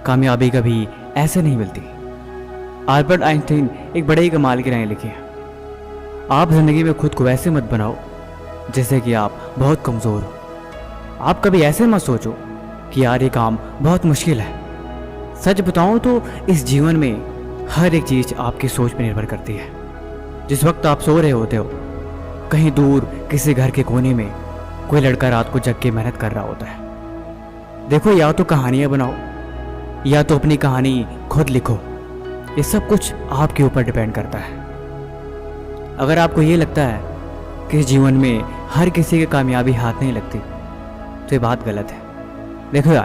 कामयाबी कभी ऐसे नहीं मिलती। अल्बर्ट आइंस्टीन एक बड़े ही कमाल की राय लिखी है, आप ज़िंदगी में खुद को ऐसे मत बनाओ जैसे कि आप बहुत कमज़ोर हो। आप कभी ऐसे मत सोचो कि यार ये काम बहुत मुश्किल है। सच बताऊं तो इस जीवन में हर एक चीज़ आपकी सोच पर निर्भर करती है। जिस वक्त आप सो रहे होते हो, कहीं दूर किसी घर के कोने में कोई लड़का रात को जग के मेहनत कर रहा होता है। देखो, या तो कहानियाँ बनाओ या तो अपनी कहानी खुद लिखो। ये सब कुछ आपके ऊपर डिपेंड करता है। अगर आपको ये लगता है कि इस जीवन में हर किसी की कामयाबी हाथ नहीं लगती तो ये बात गलत है। देखो यार,